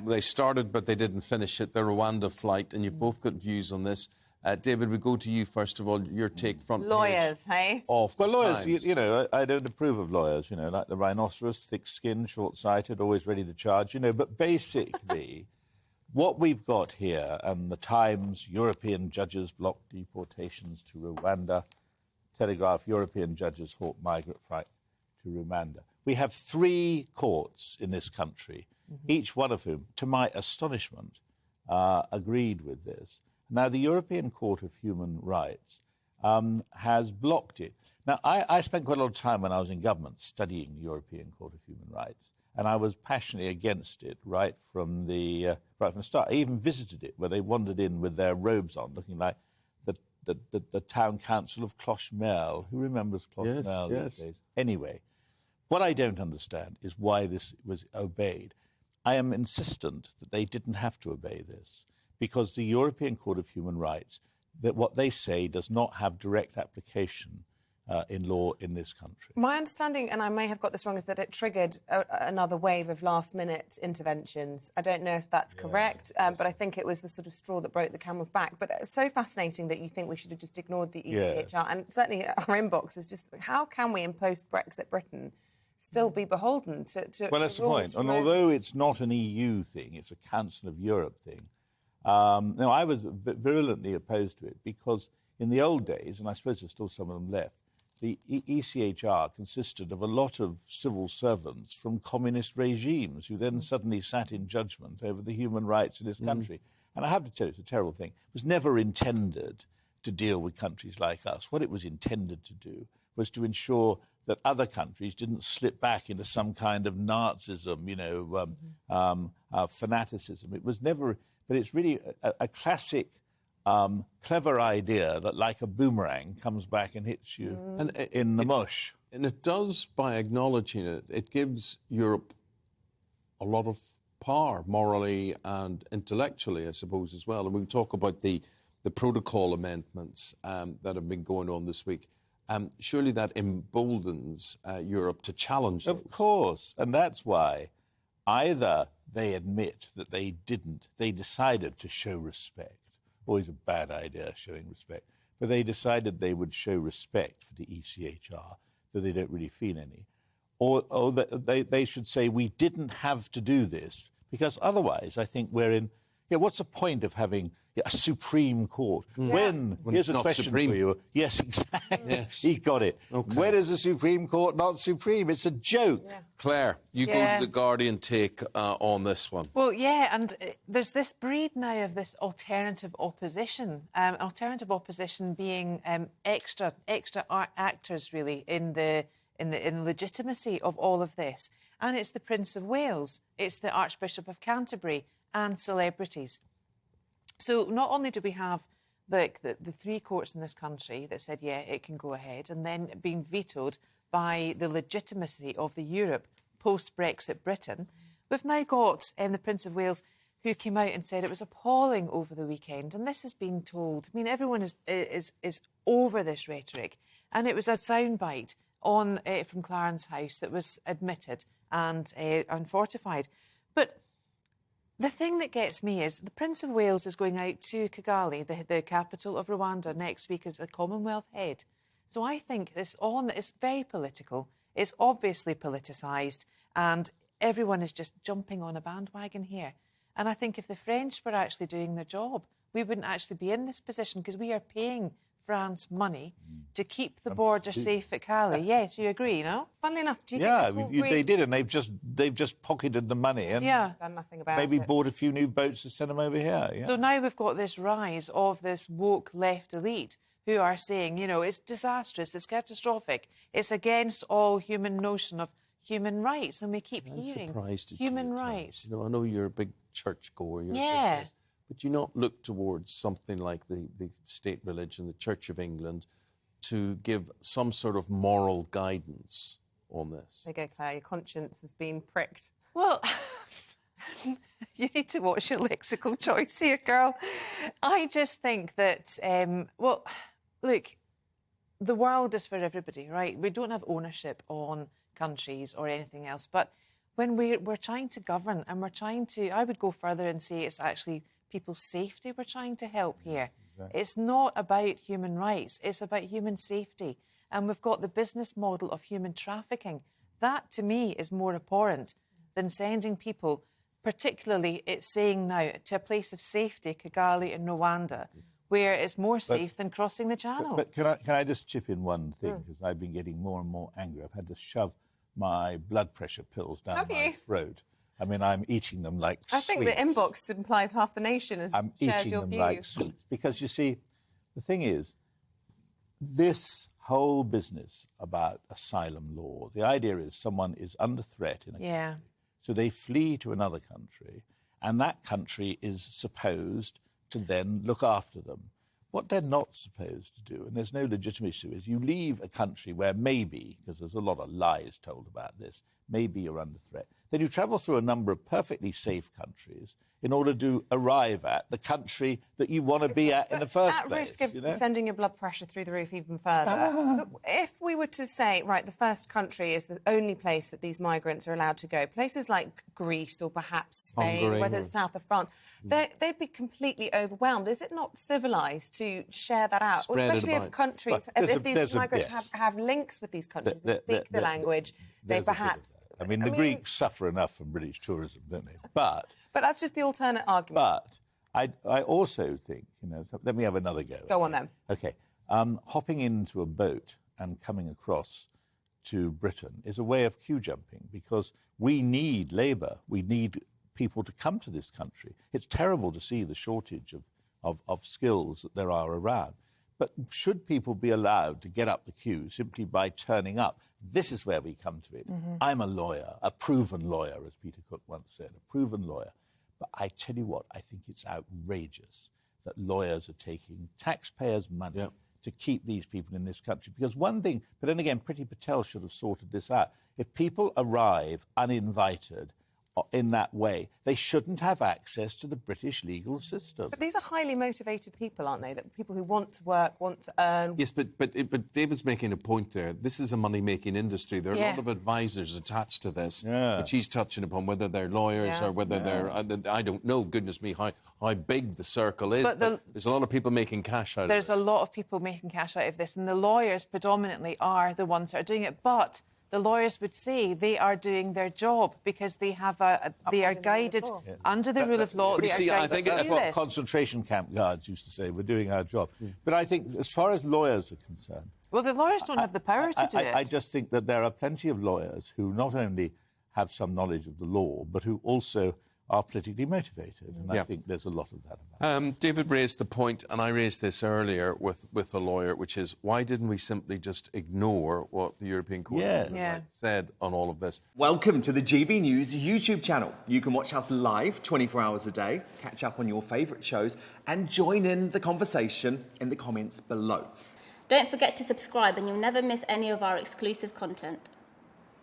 they started, but they didn't finish it, the Rwanda flight, and you've both got views on this. David, we go to you first of all. Your take, front lawyers, page. Hey? Off well, lawyers, Times. you know, I don't approve of lawyers, you know, like the rhinoceros, thick-skinned, short-sighted, always ready to charge, you know. But basically, what we've got here, and the Times, European judges block deportations to Rwanda, Telegraph, European judges halt migrant flight to Rwanda. We have 3 courts in this country, each one of whom, to my astonishment, agreed with this. Now, the European Court of Human Rights has blocked it. Now, I spent quite a lot of time when I was in government studying the European Court of Human Rights, and I was passionately against it right from the start. I even visited it, where they wandered in with their robes on, looking like the town council of Clochemerle. Who remembers Clochemerle these days? Anyway, what I don't understand is why this was obeyed. I am insistent that they didn't have to obey this, because the European Court of Human Rights, that what they say does not have direct application in law in this country. My understanding, and I may have got this wrong, is that it triggered another wave of last-minute interventions. I don't know if that's correct, but I think it was the sort of straw that broke the camel's back. But it's so fascinating that you think we should have just ignored the ECHR. And certainly our inbox is just, how can we, in post-Brexit Britain, still be beholden to Well, that's the point. And although it's not an EU thing, it's a Council of Europe thing, no, I was virulently opposed to it, because in the old days, and I suppose there's still some of them left, the ECHR consisted of a lot of civil servants from communist regimes who then suddenly sat in judgment over the human rights in this country. And I have to tell you, it's a terrible thing. It was never intended to deal with countries like us. What it was intended to do was to ensure that other countries didn't slip back into some kind of Nazism, you know, fanaticism. It was never... But it's really a classic, clever idea that, like a boomerang, comes back and hits you in the mush. And it does, by acknowledging it, it gives Europe a lot of power, morally and intellectually, I suppose, as well. And we talk about the protocol amendments that have been going on this week. Surely that emboldens Europe to challenge those. Of course, and that's why either they admit that they decided to show respect. Always a bad idea, showing respect. But they decided they would show respect for the ECHR, that they don't really feel any. Or they should say, we didn't have to do this, because otherwise I think we're in... Yeah, what's the point of having a Supreme Court? When here's a question for you. Yes, exactly. Yes. He got it. Okay. When is the Supreme Court not supreme? It's a joke. Yeah. Claire, you go to the Guardian take on this one. Well, yeah, and there's this breed now of this alternative opposition. Alternative opposition being extra actors, really, in the legitimacy of all of this. And it's the Prince of Wales, it's the Archbishop of Canterbury, and celebrities. So not only do we have the 3 courts in this country that said, yeah, it can go ahead, and then being vetoed by the legitimacy of the Europe post-Brexit Britain, we've now got the Prince of Wales, who came out and said it was appalling over the weekend. And this has been told. I mean, everyone is over this rhetoric. And it was a soundbite from Clarence House that was admitted and fortified. But the thing that gets me is the Prince of Wales is going out to Kigali, the capital of Rwanda, next week as a Commonwealth head. So I think it's very political. It's obviously politicised, and everyone is just jumping on a bandwagon here. And I think if the French were actually doing their job, we wouldn't actually be in this position, because we are paying France money to keep the border safe at Calais. Yes, you agree, no? Funnily enough, do you think this will they did, and they've just pocketed the money and done nothing about maybe it. bought a few new boats to send them over here. Yeah. So now we've got this rise of this woke left elite who are saying, you know, it's disastrous, it's catastrophic, it's against all human notion of human rights, and we keep hearing human rights. You know, I know you're a big churchgoer. Yeah. But do you not look towards something like the state religion, the Church of England, to give some sort of moral guidance on this? There you go, Claire. Your conscience has been pricked. Well, you need to watch your lexical choice here, girl. I just think that, well, look, the world is for everybody, right? We don't have ownership on countries or anything else, but when we're trying to govern and we're trying to, I would go further and say it's actually people's safety we're trying to help here. Exactly. It's not about human rights, it's about human safety. And we've got the business model of human trafficking. That, to me, is more abhorrent than sending people, particularly, it's saying now, to a place of safety, Kigali in Rwanda, where it's more safe than crossing the channel. But can I just chip in one thing, because I've been getting more and more angry. I've had to shove my blood pressure pills down my throat. I mean, I'm eating them like sweets. I think the inbox implies half the nation shares your views. I'm eating them like sweets. Because, you see, the thing is, this whole business about asylum law, the idea is someone is under threat in a country, so they flee to another country, and that country is supposed to then look after them. What they're not supposed to do, and there's no legitimacy to it, is you leave a country where maybe, because there's a lot of lies told about this, maybe you're under threat. Then you travel through a number of perfectly safe countries in order to arrive at the country that you want to be at in the first place. At risk of sending your blood pressure through the roof even further, if we were to say, right, the first country is the only place that these migrants are allowed to go, places like Greece or perhaps Spain, Hungary, whether it's south of France, they'd be completely overwhelmed. Is it not civilised to share that out? Especially if countries, if these migrants have links with these countries, they speak the language, they perhaps... I mean, the Greeks suffer enough from British tourism, don't they? But that's just the alternate argument. But I also think, let me have another go. Go on then. OK. Hopping into a boat and coming across to Britain is a way of queue jumping, because we need labour. We need people to come to this country. It's terrible to see the shortage of skills that there are around. But should people be allowed to get up the queue simply by turning up? This is where we come to it. I'm a lawyer, a proven lawyer, as Peter Cook once said, a proven lawyer. But I tell you what, I think it's outrageous that lawyers are taking taxpayers' money to keep these people in this country. Because one thing, but then again, Priti Patel should have sorted this out. If people arrive uninvited in that way, they shouldn't have access to the British legal system. But these are highly motivated people, aren't they? That people who want to work, want to earn. Yes, but David's making a point there. This is a money-making industry. There are a lot of advisors attached to this, which he's touching upon, whether they're lawyers or whether they're... I don't know, goodness me, how big the circle is. But there's a lot of people making cash out of this. There's a lot of people making cash out of this, and the lawyers predominantly are the ones that are doing it. But the lawyers would say they are doing their job because they have they are guided under the rule of law. But you see, I think that's what concentration camp guards used to say. We're doing our job. But I think, as far as lawyers are concerned, well, the lawyers don't have the power to do it. I just think that there are plenty of lawyers who not only have some knowledge of the law, but who also are politically motivated, and I think there's a lot of that about David raised the point, and I raised this earlier with a lawyer, which is, why didn't we simply just ignore what the European Court of Human Rights said on all of this? Welcome to the GB News YouTube channel. You can watch us live 24 hours a day, catch up on your favourite shows, and join in the conversation in the comments below. Don't forget to subscribe and you'll never miss any of our exclusive content.